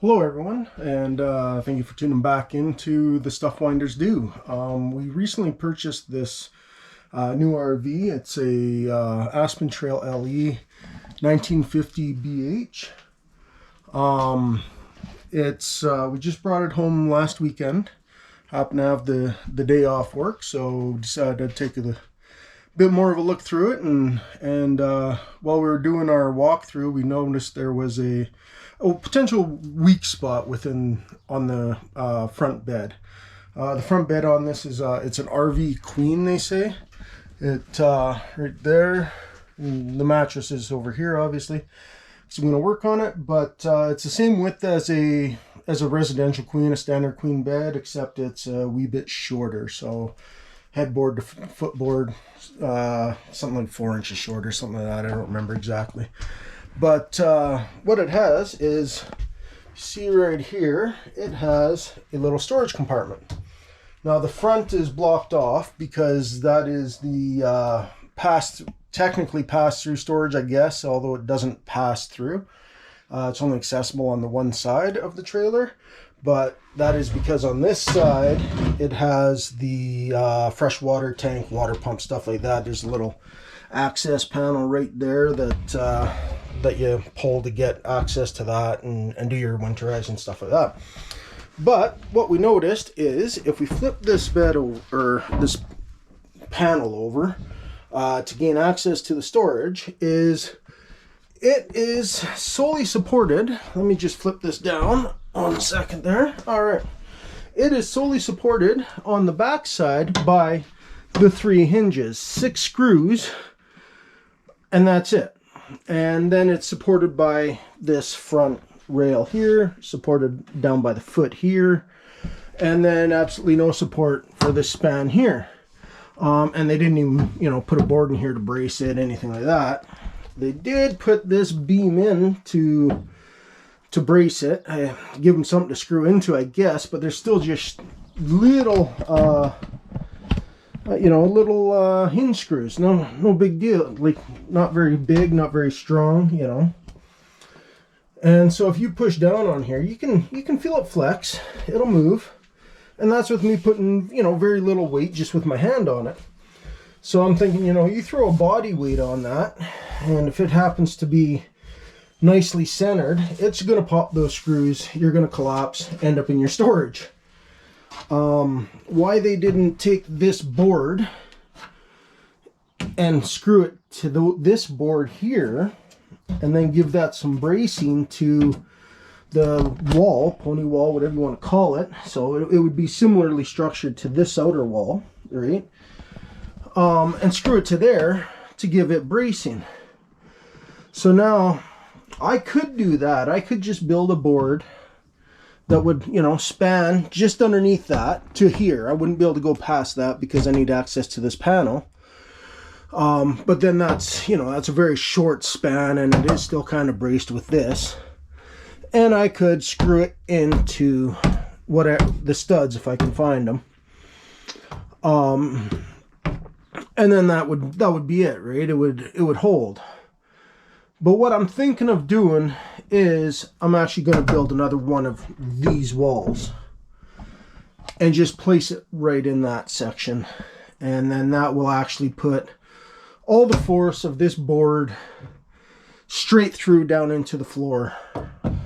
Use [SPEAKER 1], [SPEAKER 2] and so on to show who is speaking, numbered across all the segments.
[SPEAKER 1] Hello everyone, and thank you for tuning back into the Stuff Winders Do. We recently purchased this new RV. It's a Aspen Trail LE 1950 BH. We just brought it home last weekend. Happened to have the day off work, so decided to take a bit more of a look through it. And while we were doing our walkthrough, we noticed there was a potential weak spot on the front bed. The front bed on this is it's an RV queen, they say. It right there. And the mattress is over here, obviously. So I'm going to work on it, but it's the same width as a residential queen, a standard queen bed, except it's a wee bit shorter. So headboard to footboard, something like 4 inches shorter, something like that. I don't remember exactly. But what it has is, see right here, it has a little storage compartment. Now the front is blocked off because that is the technically pass-through storage, I guess, although it doesn't pass through. It's only accessible on the one side of the trailer, but that is because on this side it has the freshwater tank, water pump, stuff like that. There's a little access panel right there that you pull to get access to that and do your winterizing and stuff like that. But what we noticed is if we flip this bed over, or this panel over, to gain access to the storage, it is solely supported. Let me just flip this down on a second there. All right. It is solely supported on the back side by the 3 hinges, 6 screws, and that's it. And then it's supported by this front rail here, supported down by the foot here, and then absolutely no support for this span here. And they didn't even, put a board in here to brace it, anything like that. They did put this beam in to brace it. I give them something to screw into, I guess, but there's still just little little hinge screws. No big deal. Like, not very big, not very strong, And so if you push down on here, you can feel it flex. It'll move. And that's with me putting, very little weight just with my hand on it. So I'm thinking, you throw a body weight on that, and if it happens to be nicely centered, it's going to pop those screws. You're going to collapse, end up in your storage. Why they didn't take this board and screw it to this board here and then give that some bracing to the wall, pony wall, whatever you want to call it, so it would be similarly structured to this outer wall, right? And screw it to there to give it bracing. So now I could do that. I could just build a board that would, span just underneath that to here. I wouldn't be able to go past that because I need access to this panel. But then that's a very short span, and it is still kind of braced with this. And I could screw it into whatever the studs if I can find them. And then that would be it, right? It would hold. But what I'm thinking of doing is I'm actually going to build another one of these walls and just place it right in that section. And then that will actually put all the force of this board straight through down into the floor.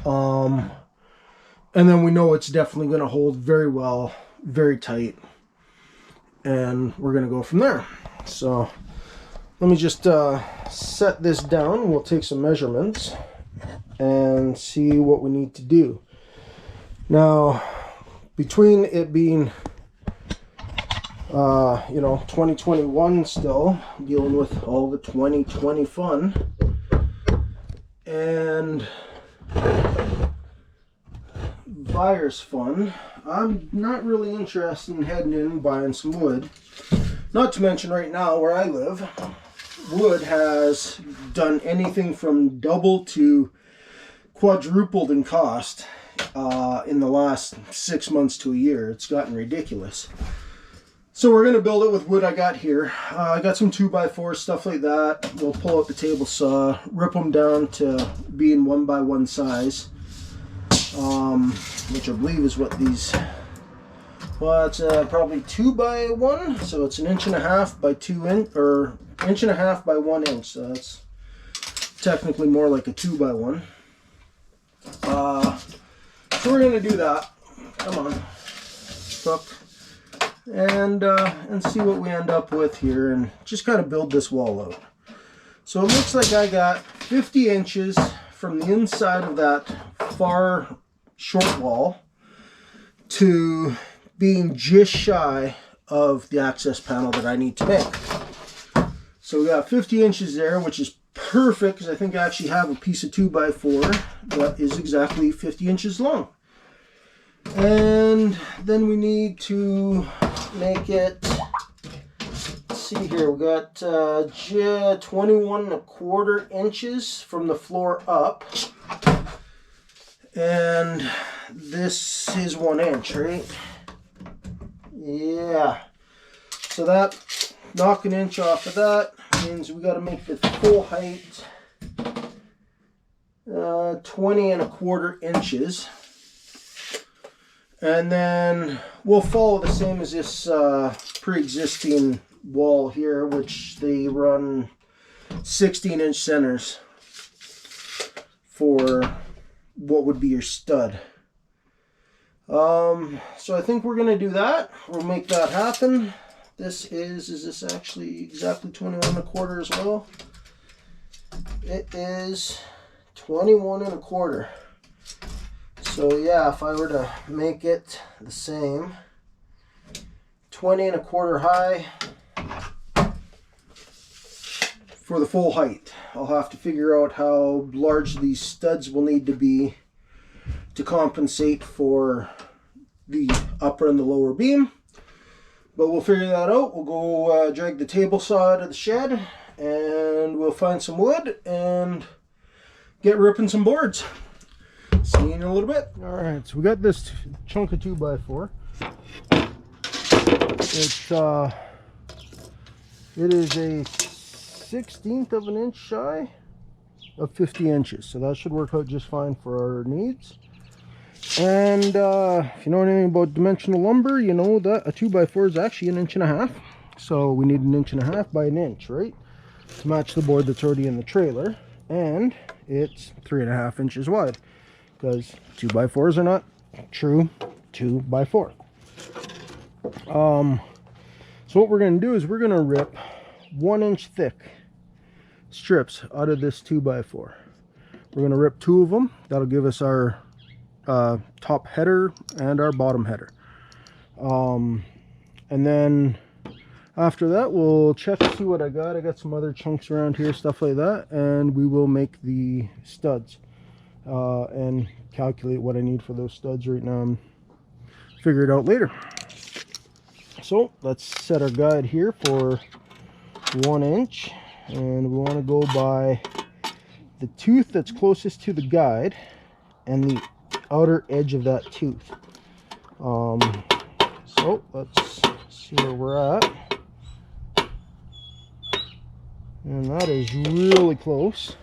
[SPEAKER 1] And then we know it's definitely going to hold very well, very tight. And we're going to go from there. So let me just set this down. We'll take some measurements and see what we need to do. Now, between it being 2021 still, dealing with all the 2020 fun, and buyer's fun, I'm not really interested in heading in and buying some wood. Not to mention right now where I live, wood has done anything from double to quadrupled in cost in the last 6 months to a year. It's gotten ridiculous. So we're going to build it with wood I got here. I got some 2x4, stuff like that. We'll pull out the table saw, rip them down to being 1x1 size. which I believe is what these, well, it's probably 2 by 1, so it's 1.5 inches by 2 inch, or 1.5 inches by 1 inch, so that's technically more like a 2 by 1. So we're gonna do that. Come on, hook, and see what we end up with here, and just kind of build this wall out. So it looks like I got 50 inches from the inside of that far short wall to being just shy of the access panel that I need to make. So we got 50 inches there, which is perfect because I think I actually have a piece of 2 by 4 that is exactly 50 inches long. And then we need to make it, let's see here, we got 21.25 inches from the floor up. And this is 1 inch, right? Yeah. So that, knock an inch off of that means we got to make the full height 20.25 inches. And then we'll follow the same as this pre-existing wall here, which they run 16-inch centers for what would be your stud. So I think we're going to do that. We'll make that happen. This is this actually exactly 21.25 as well? It is 21.25. So yeah, if I were to make it the same, 20.25 high for the full height. I'll have to figure out how large these studs will need to be to compensate for the upper and the lower beam. But we'll figure that out. We'll go drag the table saw out of the shed, and we'll find some wood and get ripping some boards. See you in a little bit. Alright, so we got this chunk of 2 by 4. It is a 1/16 of an inch shy of 50 inches. So that should work out just fine for our needs. And if you know anything about dimensional lumber, you know that a 2 by 4 is actually 1.5 inches. So we need 1.5 inches by 1 inch, right? To match the board that's already in the trailer. And it's 3.5 inches wide, because 2 by 4s are not true 2 by 4. So what we're going to do is we're going to rip 1 inch thick strips out of this 2 by 4. We're going to rip 2 of them. That'll give us our top header and our bottom header. And then after that, we'll check to see what I got. I got some other chunks around here, stuff like that, and we will make the studs and calculate what I need for those studs right now and figure it out later. So let's set our guide here for 1 inch, and we want to go by the tooth that's closest to the guide and the outer edge of that tooth. So let's see where we're at. And that is really close.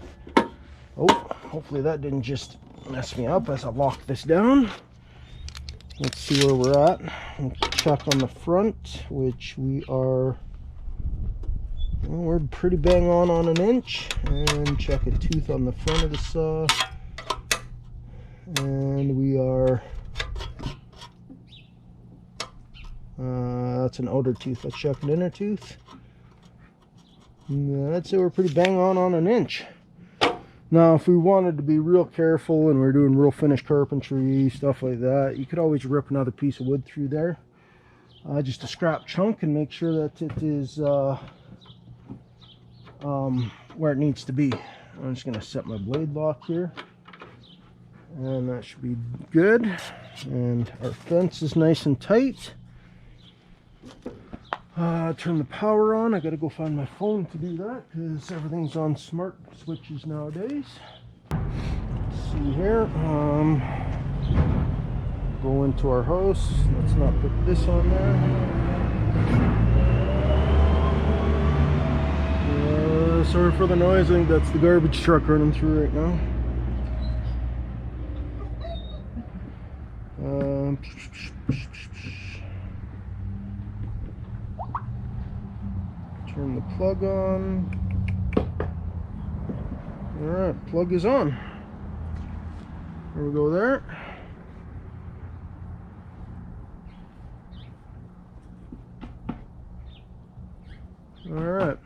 [SPEAKER 1] Oh, hopefully that didn't just mess me up as I lock this down. Let's see where we're at. We'll check on the front, which we are, well, we're pretty bang on 1 inch. And check a tooth on the front of the saw. And we are, that's an outer tooth. Let's check an inner tooth. I'd say we're pretty bang on 1 inch. Now, if we wanted to be real careful and we're doing real finish carpentry, stuff like that, you could always rip another piece of wood through there. Just a scrap chunk, and make sure that it is where it needs to be. I'm just going to set my blade lock here. And that should be good. And our fence is nice and tight. Turn the power on. I gotta go find my phone to do that because everything's on smart switches nowadays. Let's see here. Go into our house. Let's not put this on there. Sorry for the noise. I think that's the garbage truck running through right now. Turn the plug on. Alright, plug is on. There we go there. Alright.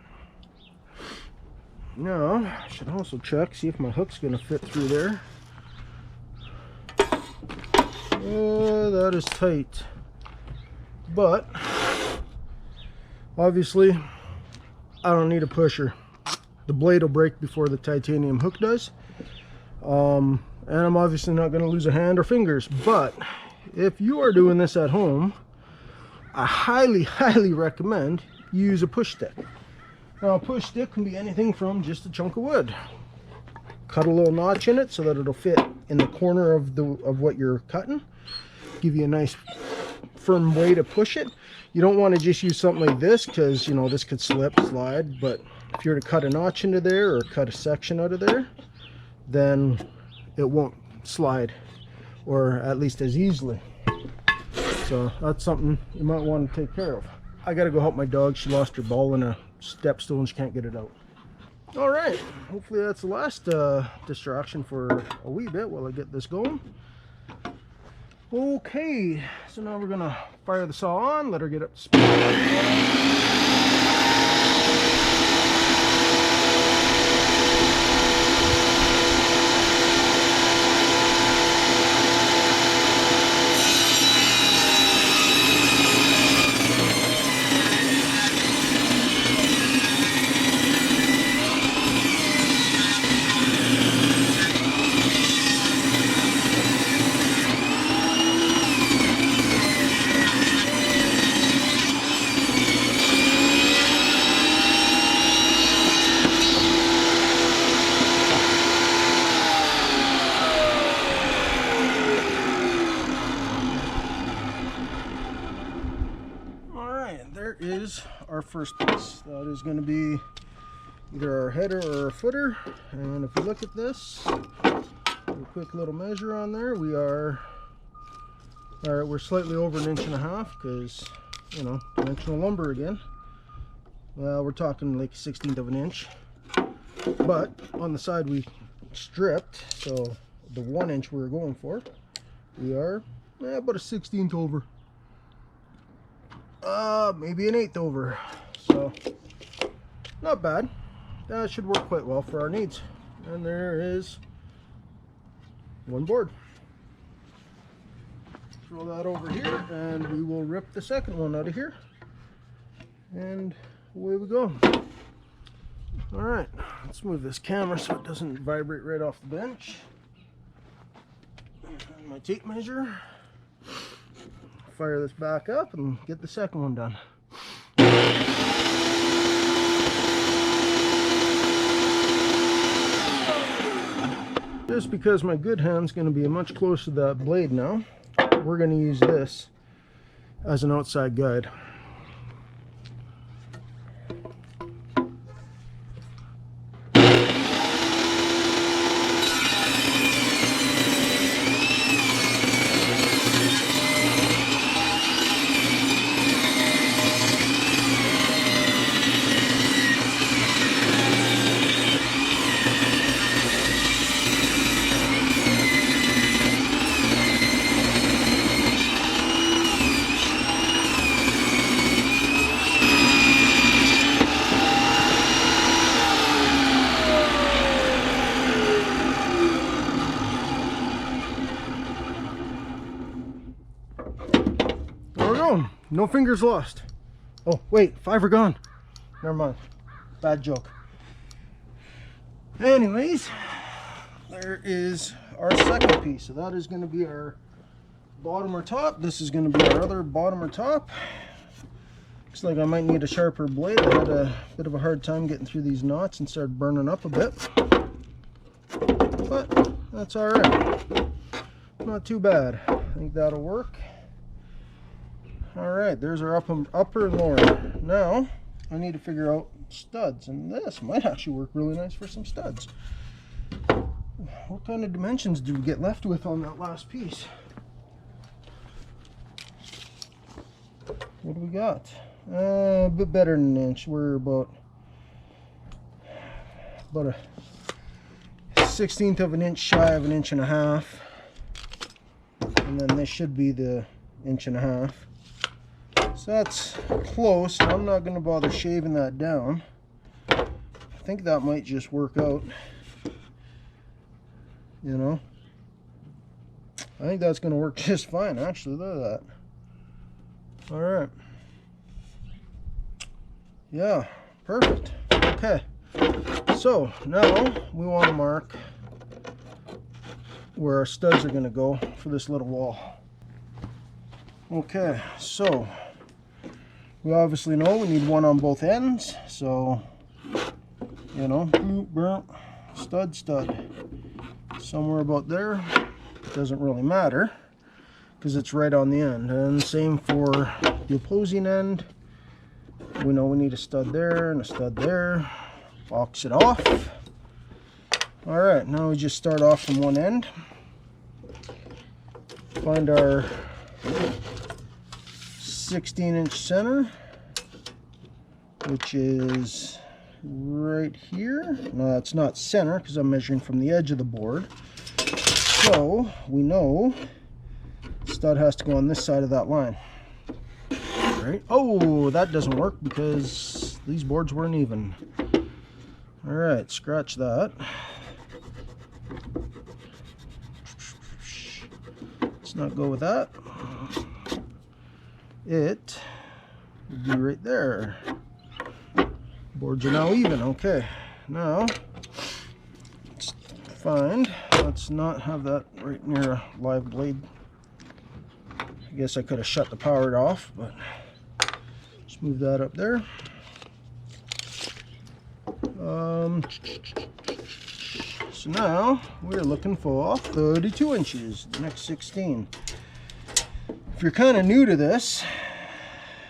[SPEAKER 1] Now, I should also check, see if my hook's going to fit through there. That is tight. But, obviously, I don't need a pusher. The blade will break before the titanium hook does. And I'm obviously not going to lose a hand or fingers. But, if you are doing this at home, I highly recommend you use a push stick. Now, a push stick can be anything from just a chunk of wood. Cut a little notch in it so that it'll fit in the corner of what you're cutting. Give you a nice firm way to push it. You don't want to just use something like this because, you know, this could slip, slide. But if you're to cut a notch into there or cut a section out of there, then it won't slide, or at least as easily. So that's something you might want to take care of. I gotta go help my dog. She lost her ball in a step stool and she can't get it out. All right, hopefully that's the last distraction for a wee bit while I get this going. Okay, so now we're gonna fire the saw on, let her get up to speed. There is our first piece. That is going to be either our header or our footer. And if you look at this, a quick little measure on there, we are, alright, we're slightly over 1.5 inches because, you know, dimensional lumber again. Well, we're talking like 1/16 of an inch. But on the side we stripped, so the 1 inch we were going for, we are about a 1/16 over. Maybe 1/8 over. So not bad. That should work quite well for our needs. And there is one board. Throw that over here and we will rip the second one out of here. And away we go. Alright, let's move this camera so it doesn't vibrate right off the bench. And my tape measure. Fire this back up and get the second one done. Just because my good hand's going to be much closer to that blade now, we're going to use this as an outside guide. No fingers lost. Oh, wait, 5 are gone. Never mind. Bad joke. Anyways, there is our second piece. So that is going to be our bottom or top. This is going to be our other bottom or top. Looks like I might need a sharper blade. I had a bit of a hard time getting through these knots and started burning up a bit. But that's alright. Not too bad. I think that'll work. Alright, there's our upper and lower. Now, I need to figure out studs, and this might actually work really nice for some studs. What kind of dimensions do we get left with on that last piece? what do we got? A bit better than an inch. We're about a 1/16 of an inch shy of an inch and a half. And then this should be the inch and a half. So that's close. I'm not going to bother shaving that down. I think that might just work out. You know, I think that's going to work just fine, actually. Look at that. All right. Yeah, perfect. Okay. So now we want to mark where our studs are going to go for this little wall. Okay, so we obviously know we need one on both ends. So, you know, stud, somewhere about there. Doesn't really matter because it's right on the end. And same for the opposing end. We know we need a stud there and a stud there. Box it off. All right, now we just start off from one end. Find our 16-inch center, which is right here. No, it's not center because I'm measuring from the edge of the board. So we know stud has to go on this side of that line. Right? Oh, that doesn't work because these boards weren't even. All right, scratch that. Let's not go with that. It would be right there. Boards are now even. Okay, now let's find. Let's not have that right near a live blade. I guess I could have shut the power off, but let's move that up there. So now we're looking for 32 inches, the next 16. If you're kind of new to this,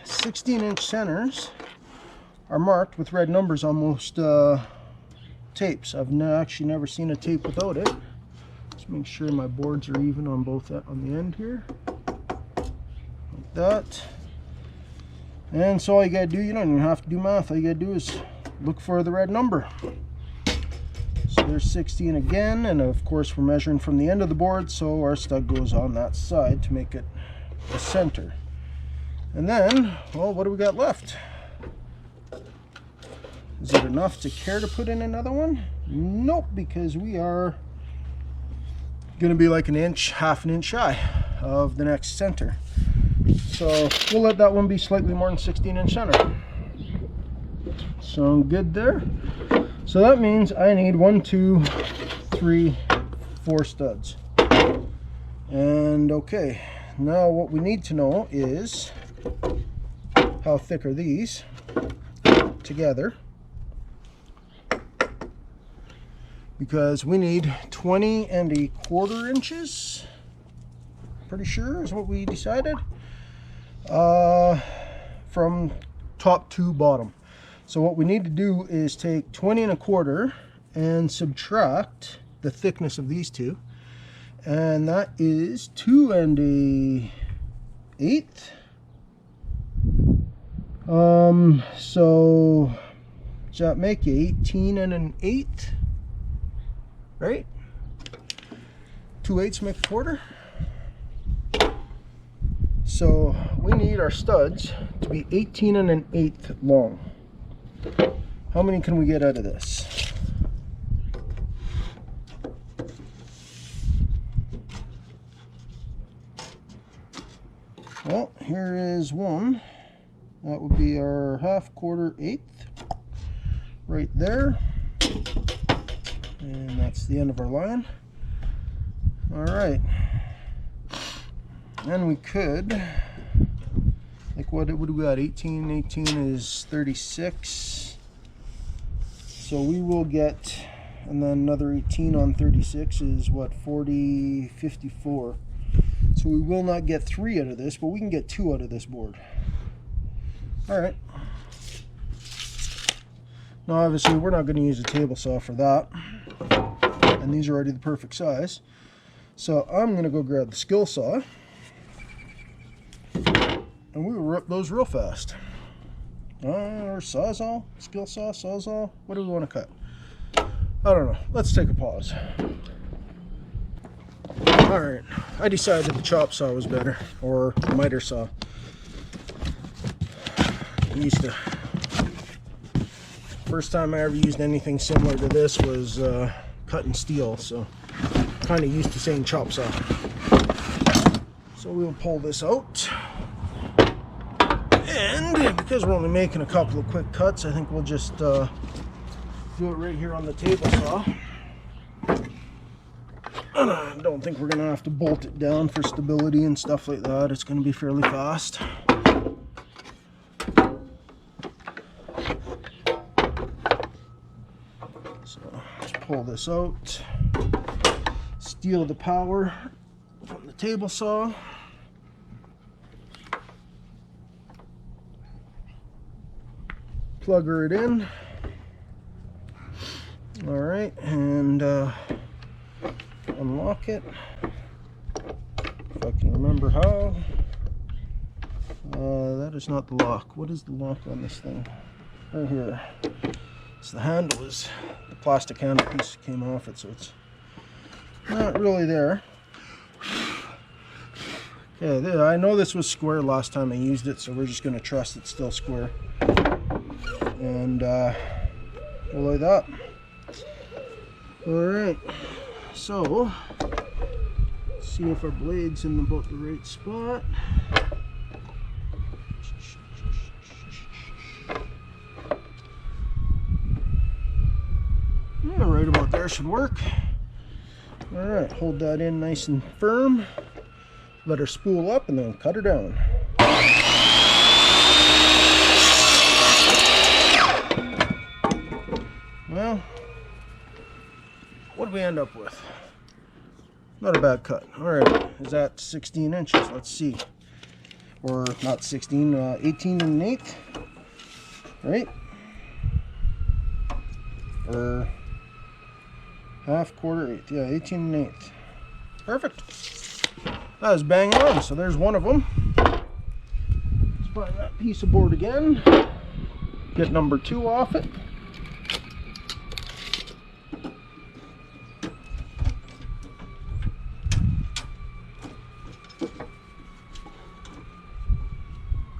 [SPEAKER 1] 16-inch centers are marked with red numbers on most tapes. I've actually never seen a tape without it. Let's make sure my boards are even on both on the end here, like that. And so all you gotta do, you don't even have to do math. All you gotta do is look for the red number. So there's 16 again, and of course we're measuring from the end of the board, so our stud goes on that side to make it the center. And then, well, what do we got left? Is it enough to care to put in another one? Nope, because we are going to be like an inch, half an inch shy of the next center. So we'll let that one be slightly more than 16-inch center. Sound good there? So that means I need 1, 2, 3, 4 studs. And okay, now what we need to know is how thick are these together, because we need 20 1/4 inches, pretty sure is what we decided, from top to bottom. So what we need to do is take 20 1/4 and subtract the thickness of these two, and that is 2 1/8. So does that make you 18 1/8? Right? 2/8 make a quarter. So we need our studs to be 18 1/8 long. How many can we get out of this? Well, here is one. That would be our 1/2, 1/4, 1/8 right there. And that's the end of our line. All right. And we could, like, what do we got? 18 is 36. So we will get, and then another 18 on 36 is what, 40, 54. So we will not get 3 out of this, but we can get 2 out of this board. All right. Now obviously we're not going to use a table saw for that, and these are already the perfect size. So I'm going to go grab the skill saw, and we will rip those real fast. Or sawzall, skill saw, sawzall. What do we want to cut? I don't know. Let's take a pause. All right, I decided the chop saw was better, or the miter saw. First time I ever used anything similar to this was cutting steel, so kind of used to saying chop saw. So we'll pull this out, and because we're only making a couple of quick cuts, I think we'll just do it right here on the table saw. I don't think we're gonna have to bolt it down for stability and stuff like that. It's gonna be fairly fast. So let's pull this out, steal the power from the table saw. Plugger it in. All right, and unlock it. If I can remember how. That is not the lock. What is the lock on this thing? Right here. So the handle is, the plastic handle piece came off it, so it's not really there. Okay, I know this was square last time I used it, so we're just going to trust it's still square. And go like that. Alright, so let's see if our blade's in about the right spot. Yeah, right about there should work. Alright, hold that in nice and firm. Let her spool up and then cut her down. Well, what do we end up with? Not a bad cut. Alright, is that 16 inches? Let's see. Or not 16, 18 and an eighth. Right? Or half, quarter, eighth. Yeah, 18 and an eighth. Perfect. That is bang on. So there's one of them. Let's find that piece of board again. Get number 2 off it.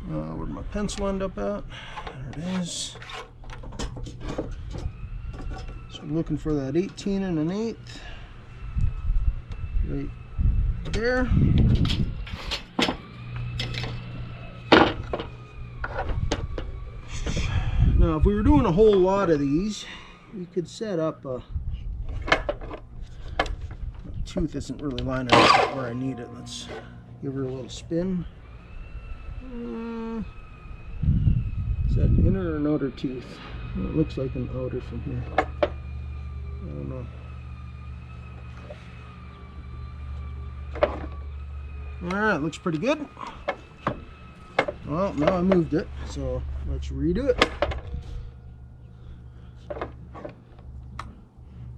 [SPEAKER 1] Where'd my pencil end up at? There it is. So I'm looking for that 18 and an eighth. Right there. Now if we were doing a whole lot of these, we could set up a tooth isn't really lining up where I need it. Let's give her a little spin. Is that an inner or an outer tooth? Well, it looks like an outer from here. I don't know. Alright, looks pretty good. Well, now I moved it, so let's redo it.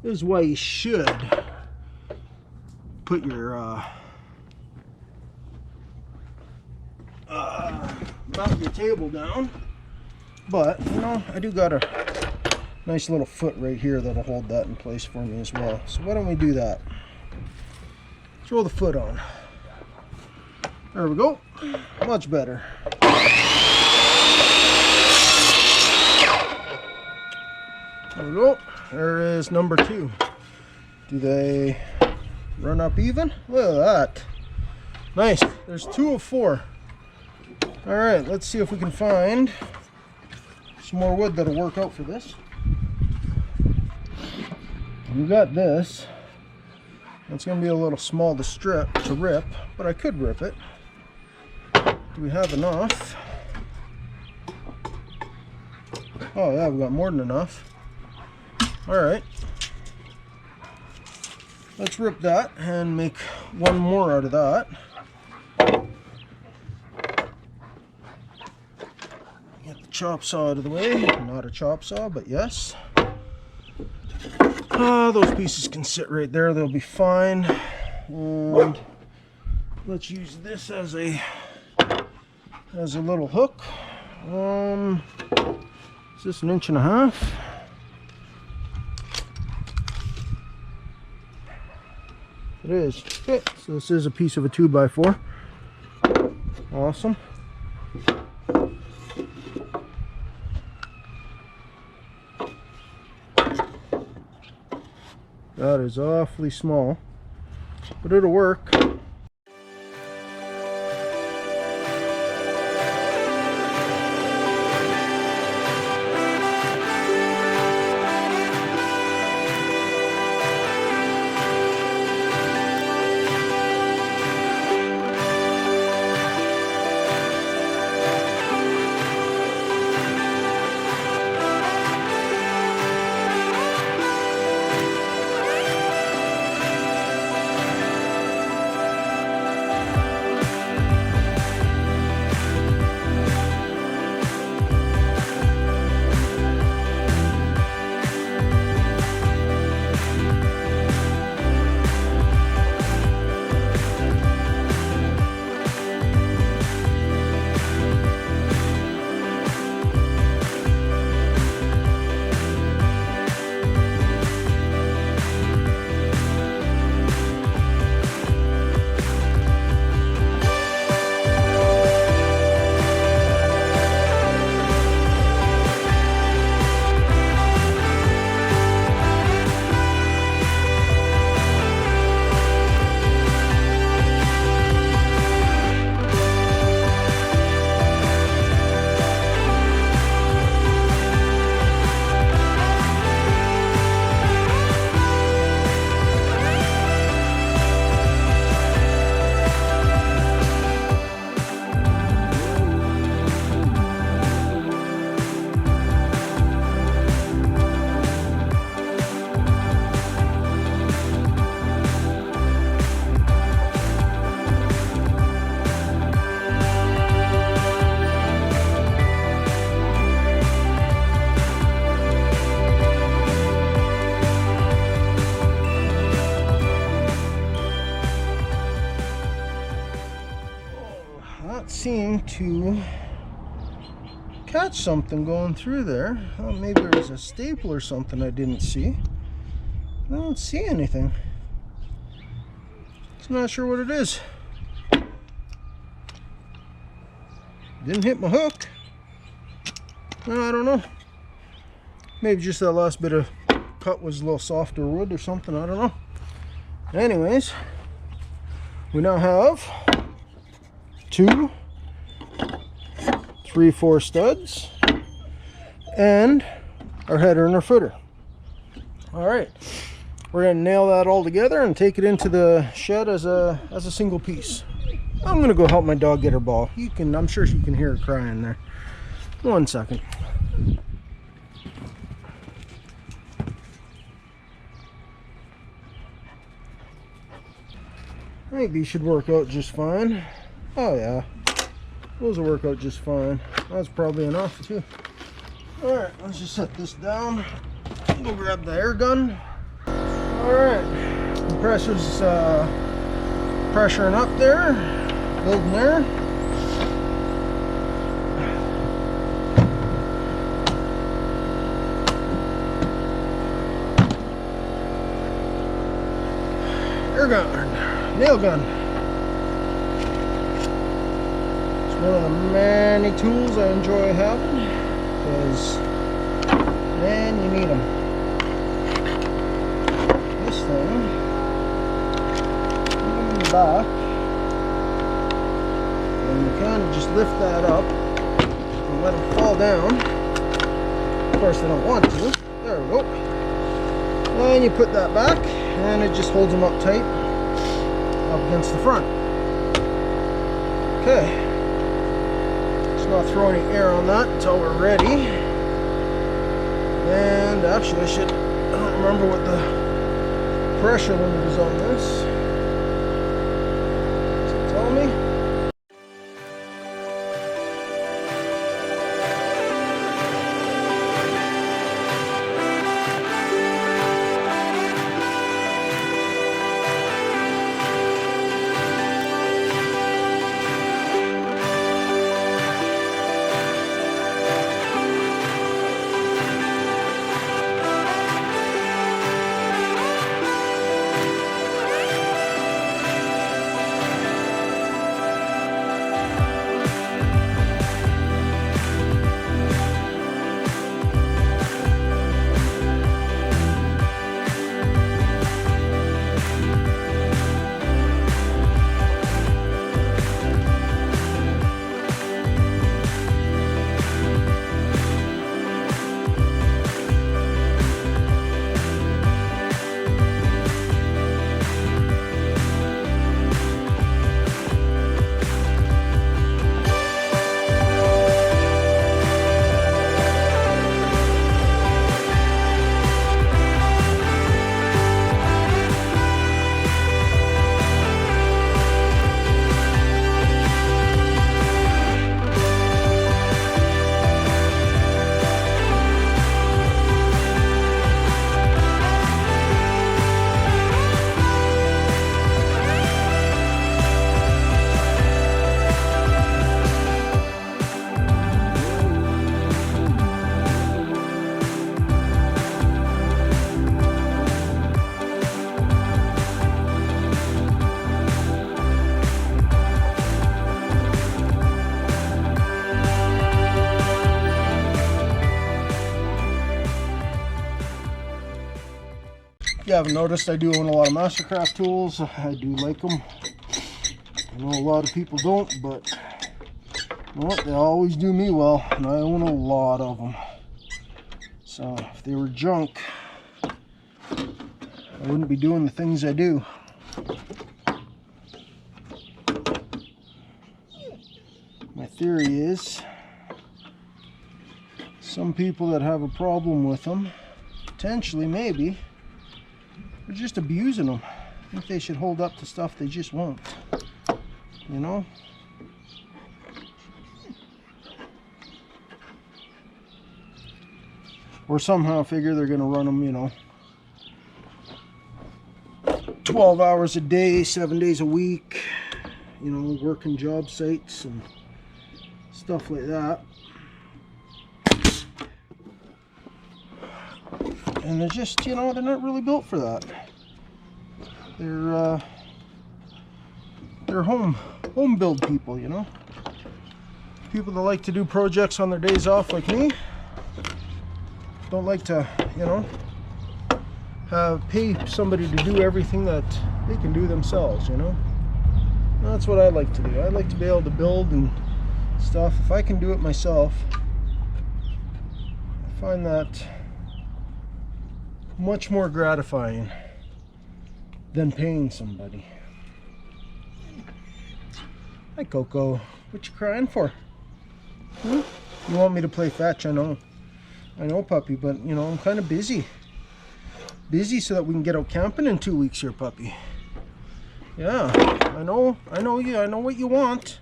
[SPEAKER 1] This is why you should put your mount your table down, but you know, I do got a nice little foot right here that'll hold that in place for me as well. So why don't we do that? Throw the foot on. There we go. Much better. There we go. There is number 2. Do they run up even? Look at that. Nice. There's 2 of 4. Alright, let's see if we can find some more wood that'll work out for this. We got this. It's going to be a little small to rip, but I could rip it. Do we have enough? Oh yeah, we got more than enough. Alright. Let's rip that and make one more out of that. Get the chop saw out of the way. Not a chop saw, but yes. Those pieces can sit right there. They'll be fine. And let's use this as a Has a little hook. Is this 1.5 inches? It is. Okay, so this is a piece of a 2x4. Awesome. That is awfully small, but it'll work. That seemed to catch something going through there. Oh, maybe there was a staple or something I didn't see. I don't see anything. Just not sure what it is. Didn't hit my hook. No, I don't know. Maybe just that last bit of cut was a little softer wood or something. I don't know. Anyways, we now have 2, 3, 4 studs and our header and our footer. All right, we're gonna nail that all together and take it into the shed as a single piece. I'm gonna go help my dog get her ball. I'm sure she can hear her crying there. 1 second. I think these should work out just fine. Oh yeah, those will work out just fine. That's probably enough too. Alright, let's just set this down. Go grab the air gun. Alright, compressor's pressuring up there, building there. Air gun, nail gun. One of the many tools I enjoy having, because man, you need them. This thing, in the back, and you kind of just lift that up and let them fall down. Of course, they don't want to. There we go. And you put that back, and it just holds them up tight up against the front. Okay. Not throw any air on that until we're ready. And actually I don't remember what the pressure limit is on this. Does it tell me? you haven't noticed, I do own a lot of Mastercraft tools. I do like them. I know a lot of people don't, but you know what? They always do me well, and I own a lot of them. So if they were junk, I wouldn't be doing the things I do. My theory is some people that have a problem with them, potentially, maybe, are just abusing them. I think they should hold up to stuff they just won't, you know? Or somehow figure they're going to run them, you know, 12 hours a day, 7 days a week, you know, working job sites and stuff like that. And they're just, you know, they're not really built for that. They're home build people, you know. People that like to do projects on their days off, like me. Don't like to, you know, pay somebody to do everything that they can do themselves, you know. That's what I like to do. I like to be able to build and stuff. If I can do it myself, I find that much more gratifying than paying somebody. Hi, Coco. What you crying for? You want me to play fetch? I know, puppy, but you know, I'm kind of busy so that we can get out camping in 2 weeks here, puppy. Yeah, I know you. I know what you want.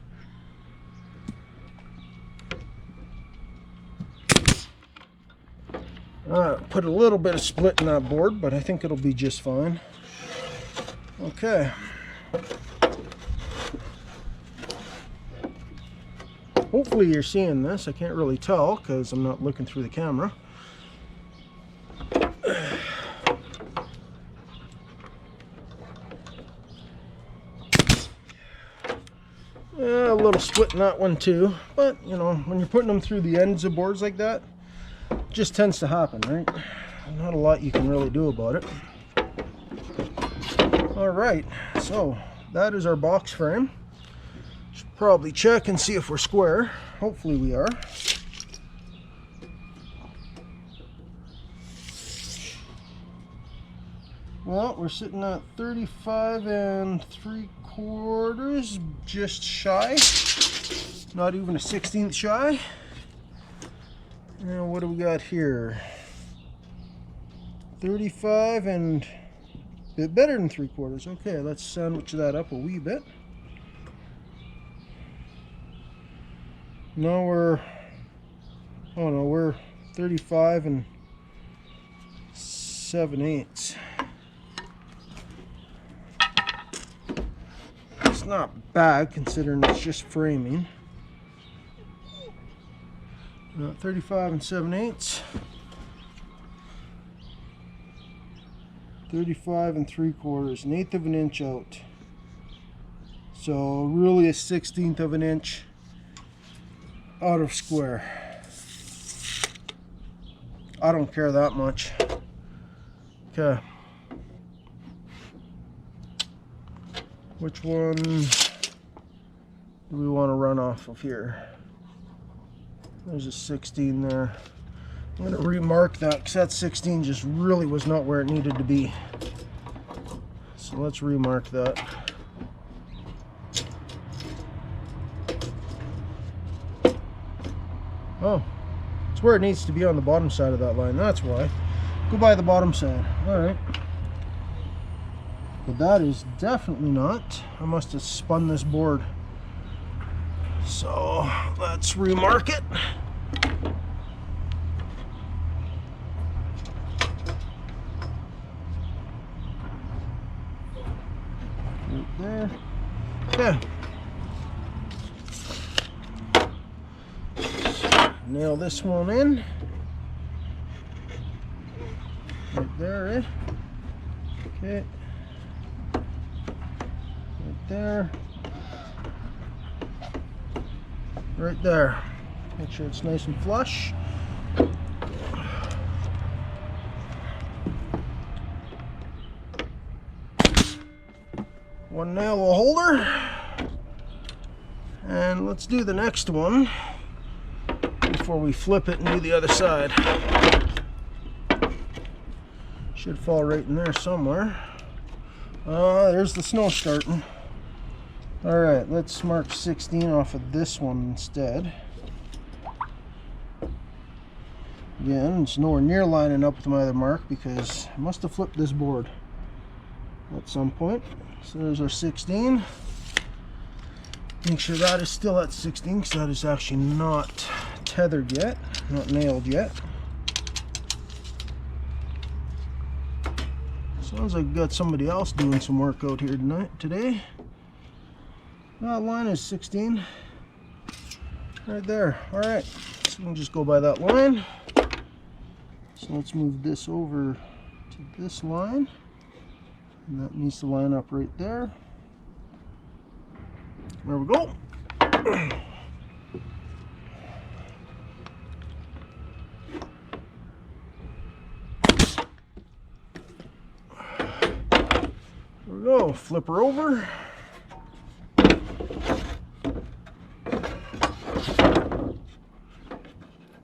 [SPEAKER 1] Put a little bit of split in that board, but I think it'll be just fine. Okay. Hopefully you're seeing this. I can't really tell because I'm not looking through the camera. A little split in that one too, but you know, when you're putting them through the ends of boards like that, it just tends to happen, right? Not a lot you can really do about it. All right, so that is our box frame. Should probably check and see if we're square. Hopefully we are. Well, we're sitting at 35 3/4, just shy. Not even a 16th shy. And what do we got here? 35 and a bit better than 3/4. Okay, let's sandwich that up a wee bit. Now we're 35 and 7/8. It's not bad considering it's just framing. 35 and 7/8. 35 and 3/4, 1/8 of an inch out. So really a 1/16 of an inch out of square. I don't care that much. Okay. Which one do we want to run off of here? There's a 16 there. I'm going to remark that because that 16 just really was not where it needed to be. So let's remark that. Oh, it's where it needs to be on the bottom side of that line. That's why. Go by the bottom side. Alright. But that is definitely not. I must have spun this board. So let's remark it. Right there. Okay. Nail this one in. Right there, eh? Okay. Right there. Right there. Make sure it's nice and flush. one nail will hold her. And let's do the next one before we flip it and do the other side. Should fall right in there somewhere. There's the snow starting. Alright, let's mark 16 off of this one instead. Again, it's nowhere near lining up with my other mark because I must have flipped this board at some point. So there's our 16. Make sure that is still at 16 because that is actually not tethered yet, not nailed yet. Sounds like we got somebody else doing some work out here today. That line is 16 right there. All right, so we can just go by that line. So let's move this over to this line, and that needs to line up right there. There we go. There we go. Flip her over.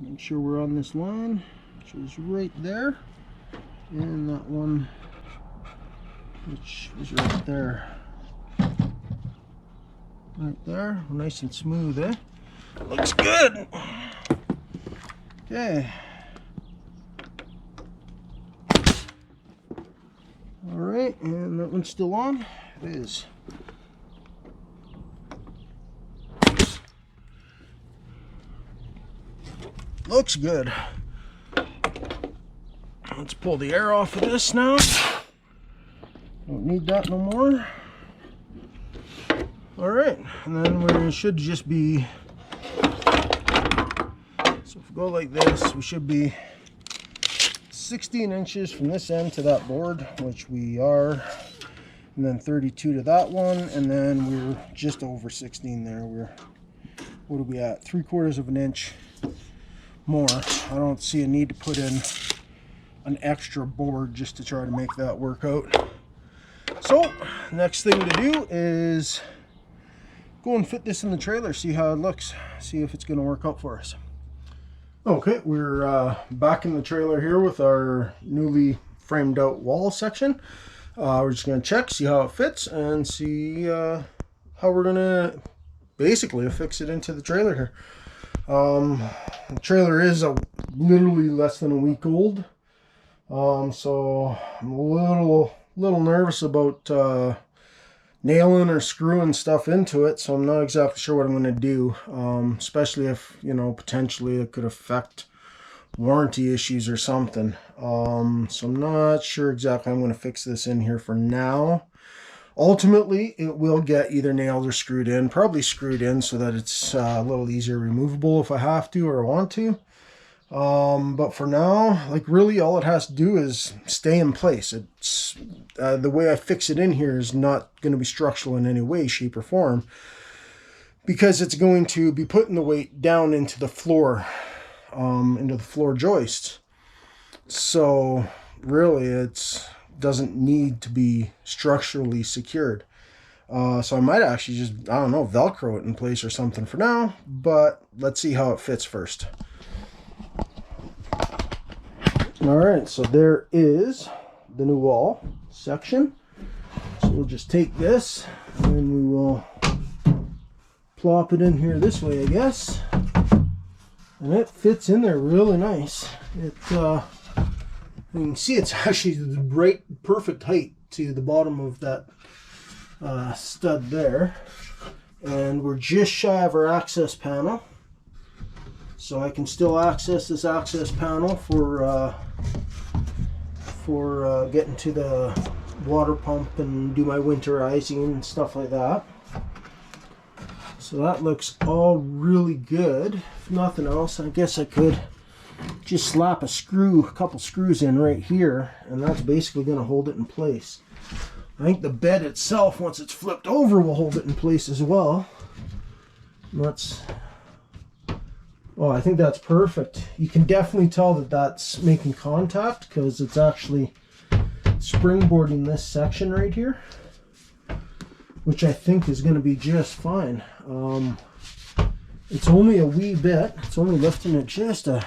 [SPEAKER 1] Make sure we're on this line, which is right there, and that one, which is right there. Right there, nice and smooth, eh? Looks good. Okay. All right, and that one's still on. It is. Looks good. Let's pull the air off of this now. Don't need that no more. All right, and then we should just be, so if we go like this, we should be 16 inches from this end to that board, which we are, and then 32 to that one, and then we're just over 16 there. We're, what are we at? 3/4 of an inch more. I don't see a need to put in an extra board just to try to make that work out. So next thing to do is go and fit this in the trailer, see how it looks, see if it's going to work out for us. Okay, we're back in the trailer here with our newly framed out wall section. We're just going to check, see how it fits, and see how we're going to basically affix it into the trailer here. The trailer is literally less than a week old, so I'm a little nervous about nailing or screwing stuff into it, so I'm not exactly sure what I'm going to do, especially if, you know, potentially it could affect warranty issues or something. So I'm not sure exactly how I'm going to fix this in here for now. Ultimately, it will get either nailed or screwed in, probably screwed in so that it's a little easier removable if I have to or want to. But for now, like, really all it has to do is stay in place. It's the way I fix it in here is not going to be structural in any way, shape, or form, because it's going to be putting the weight down into the floor joists. So really it doesn't need to be structurally secured. So I might actually just, I don't know, Velcro it in place or something for now, but let's see how it fits first. All right, so there is the new wall section. So we'll just take this and we will plop it in here this way, I guess. And it fits in there really nice. It, you can see it's actually the right, perfect height to the bottom of that stud there. And we're just shy of our access panel. So I can still access this access panel for getting to the water pump and do my winterizing and stuff like that. So that looks all really good. If nothing else, I guess I could just slap a couple screws in right here, and that's basically going to hold it in place. I think the bed itself, once it's flipped over, will hold it in place as well. Oh, I think that's perfect. You can definitely tell that that's making contact because it's actually springboarding this section right here. which I think is going to be just fine. It's only a wee bit. It's only lifting it just a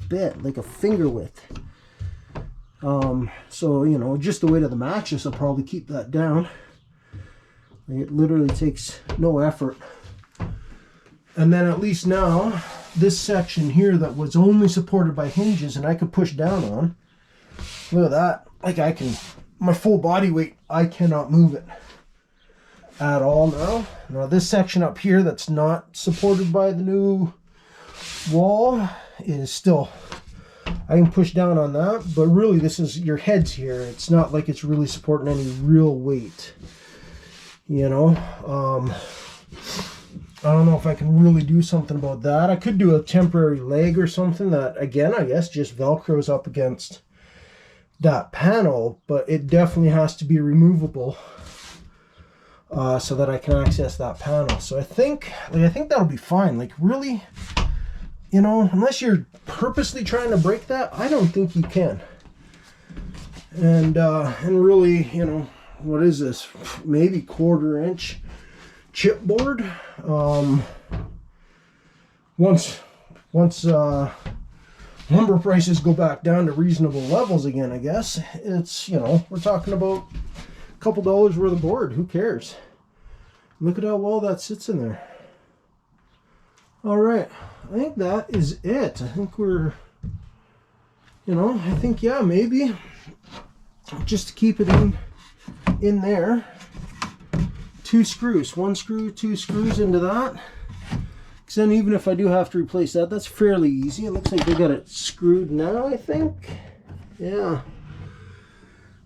[SPEAKER 1] bit, like a finger width. So, you know, just the weight of the mattress will probably keep that down. It literally takes no effort. And then at least now, this section here that was only supported by hinges and I could push down on, look at that. Like I can, my full body weight, I cannot move it at all now. Now this section up here that's not supported by the new wall is still, I can push down on that, but really this is, your head's here. It's not like it's really supporting any real weight, you know. I don't know if I can really do something about that. I could do a temporary leg or something that, again, I guess just Velcros up against that panel, but it definitely has to be removable so that I can access that panel. So I think that'll be fine. Like really, you know, unless you're purposely trying to break that, I don't think you can. And really, you know, what is this? Maybe 1/4 inch chipboard. Once lumber prices go back down to reasonable levels again, I guess it's, you know, we're talking about a couple dollars worth of board. Who cares? Look at how well that sits in there. All right, I think that is it. I think we're, you know, I think, yeah, maybe just to keep it in there, 2 screws, 1 screw, 2 screws into that. Because then even if I do have to replace that, that's fairly easy. It looks like they got it screwed now, I think. Yeah.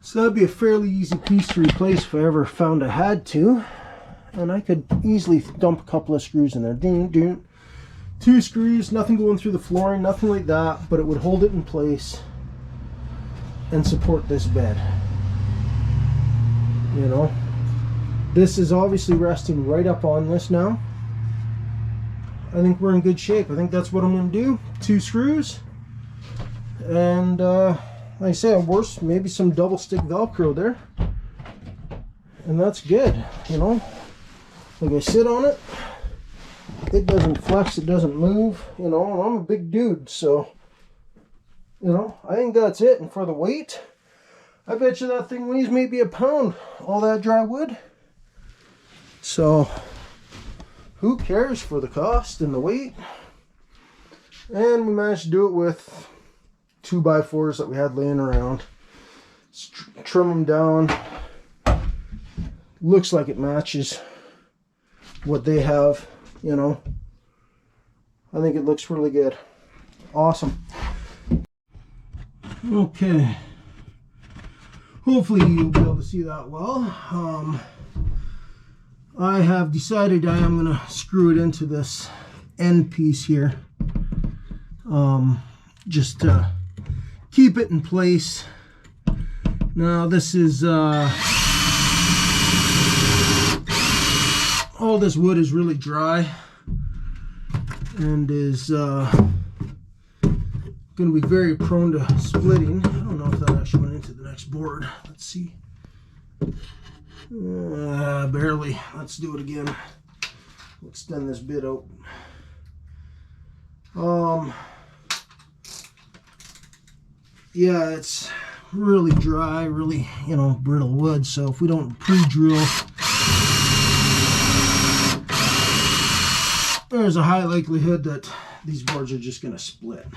[SPEAKER 1] So that'd be a fairly easy piece to replace if I ever found I had to. And I could easily dump a couple of screws in there. Ding, ding. 2 screws, nothing going through the flooring, nothing like that, but it would hold it in place and support this bed. You know, this is obviously resting right up on this now. I think we're in good shape. I think that's what I'm going to do. 2 screws. And like I say, at worst, maybe some double stick Velcro there. And that's good, you know. Like I sit on it, it doesn't flex, it doesn't move, you know, and I'm a big dude, so, you know, I think that's it. And for the weight, I bet you that thing weighs maybe a pound, all that dry wood. So, who cares for the cost and the weight? And we managed to do it with 2x4s that we had laying around. Trim them down. Looks like it matches what they have, you know. I think it looks really good. Awesome. Okay. Hopefully you'll be able to see that well. I have decided I am going to screw it into this end piece here. Just to keep it in place. Now this is all this wood is really dry and is going to be very prone to splitting. I don't know if that actually went into the next board. Let's see. Barely. Let's do it again. Extend this bit out. Yeah, it's really dry, really, you know, brittle wood. So if we don't pre-drill, there's a high likelihood that these boards are just going to split.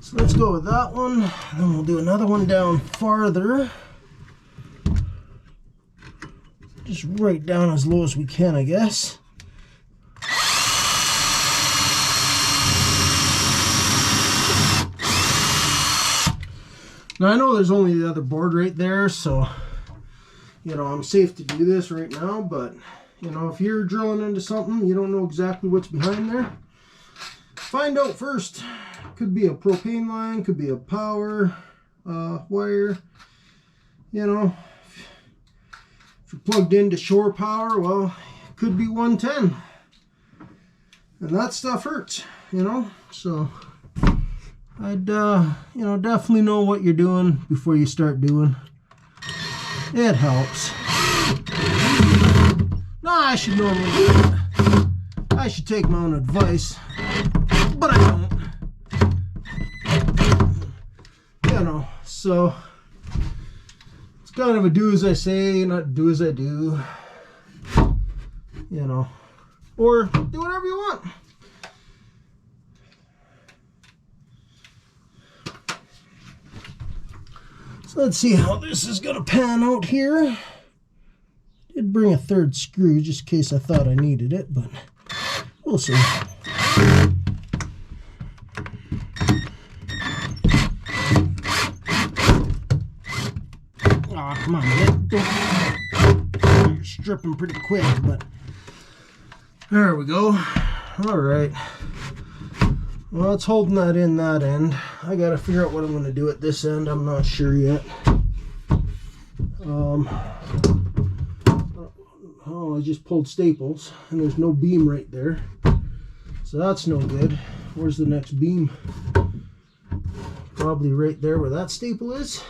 [SPEAKER 1] So let's go with that one. Then we'll do another one down farther. Just right down as low as we can, I guess. Now I know there's only the other board right there, so, you know, I'm safe to do this right now, but, you know, if you're drilling into something, you don't know exactly what's behind there, find out first. Could be a propane line, could be a power wire, you know. If you're plugged into shore power, well, it could be 110. And that stuff hurts, you know. So I'd, you know, definitely know what you're doing before you start doing. It helps. I should normally do it. I should take my own advice, but I don't. You know, so it's kind of a do as I say, not do as I do. You know, or do whatever you want. So let's see how this is going to pan out here. Did bring a third screw just in case I thought I needed it, but we'll see. Oh, come on, you're stripping pretty quick, but there we go. All right. Well, it's holding that in that end. I got to figure out what I'm going to do at this end. I'm not sure yet. Oh, I just pulled staples, and there's no beam right there. So that's no good. Where's the next beam? Probably right there where that staple is.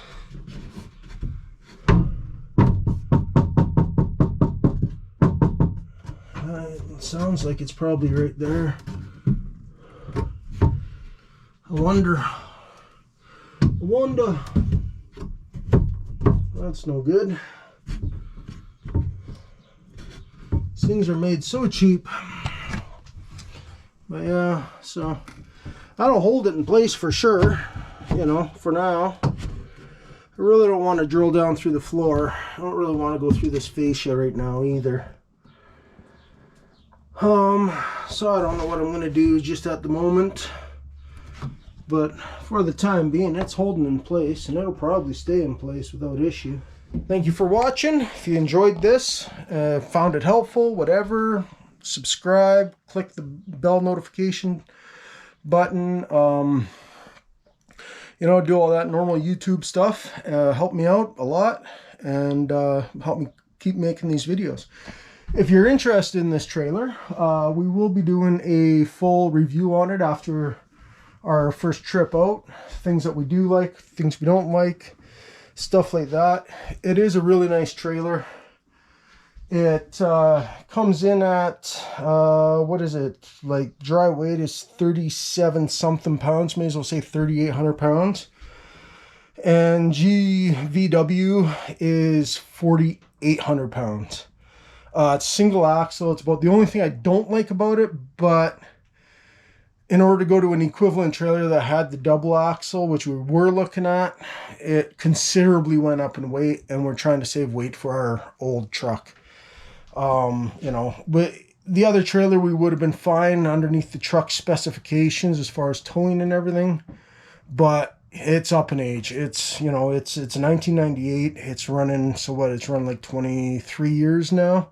[SPEAKER 1] It sounds like it's probably right there. I wonder. That's no good. These things are made so cheap. But yeah, so that'll hold it in place for sure, you know, for now. I really don't want to drill down through the floor. I don't really want to go through this fascia right now either. So I don't know what I'm going to do just at the moment. But for the time being, it's holding in place, and it'll probably stay in place without issue. Thank you for watching. If you enjoyed this, found it helpful, whatever, subscribe, click the bell notification button. You know, do all that normal YouTube stuff. Help me out a lot, and help me keep making these videos. If you're interested in this trailer, we will be doing a full review on it after our first trip out. Things that we do like, things we don't like, stuff like that. It is a really nice trailer. It comes in at, what is it? Like dry weight is 37 something pounds, may as well say 3,800 pounds. And GVW is 4,800 pounds. It's single axle. It's about the only thing I don't like about it, but in order to go to an equivalent trailer that had the double axle, which we were looking at, it considerably went up in weight, and we're trying to save weight for our old truck. You know, but the other trailer, we would have been fine underneath the truck specifications as far as towing and everything, but it's up in age. It's, you know, it's 1998. It's running, so what, it's run like 23 years now.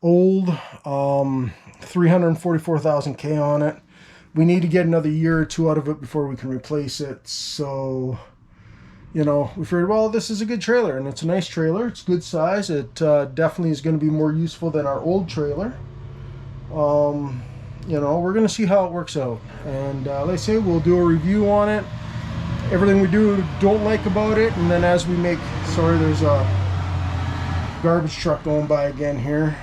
[SPEAKER 1] Old, 344,000 K on it. We need to get another year or two out of it before we can replace it. So, you know, we figured, well, this is a good trailer, and it's a nice trailer. It's good size. It definitely is going to be more useful than our old trailer. You know, we're going to see how it works out. And like I say, we'll do a review on it. Everything we don't like about it. And then as we make, sorry, there's a garbage truck going by again here.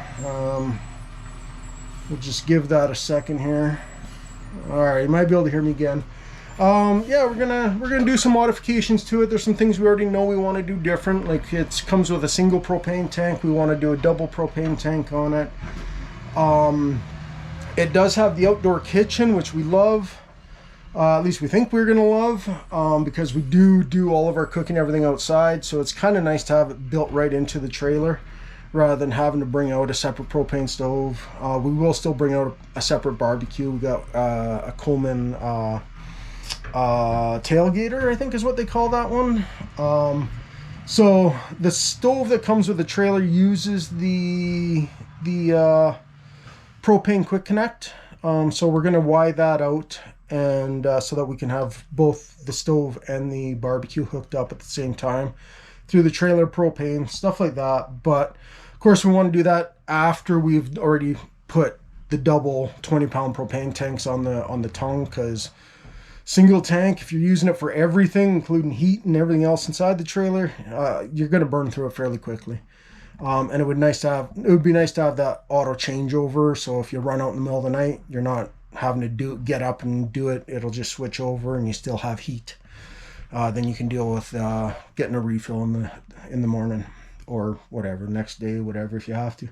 [SPEAKER 1] We'll just give that a second here. All right, you might be able to hear me again. Yeah, we're gonna do some modifications to it. There's some things we already know we want to do different. Like it comes with a single propane tank. We want to do a double propane tank on it. It does have the outdoor kitchen, which we love. At least we think we're gonna love, because we do all of our cooking, everything outside. So it's kind of nice to have it built right into the trailer, rather than having to bring out a separate propane stove. We will still bring out a separate barbecue. We got a Coleman tailgater, I think is what they call that one. So the stove that comes with the trailer uses the propane quick connect. So we're going to wire that out, and so that we can have both the stove and the barbecue hooked up at the same time through the trailer propane, stuff like that. But of course we want to do that after we've already put the double 20-pound propane tanks on the tongue, because single tank, if you're using it for everything, including heat and everything else inside the trailer, you're going to burn through it fairly quickly. And it would be nice to have that auto changeover. So if you run out in the middle of the night, you're not having to get up and do it. It'll just switch over, and you still have heat. Then you can deal with getting a refill in the morning or whatever, next day, whatever, if you have to.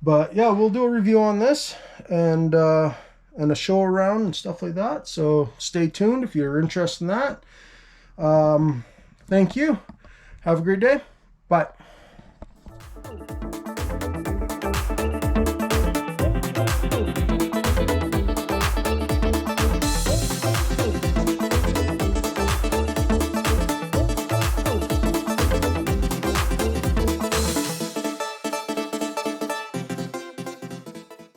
[SPEAKER 1] But yeah, we'll do a review on this and a show around and stuff like that. So stay tuned if you're interested in that. Thank you. Have a great day. Bye.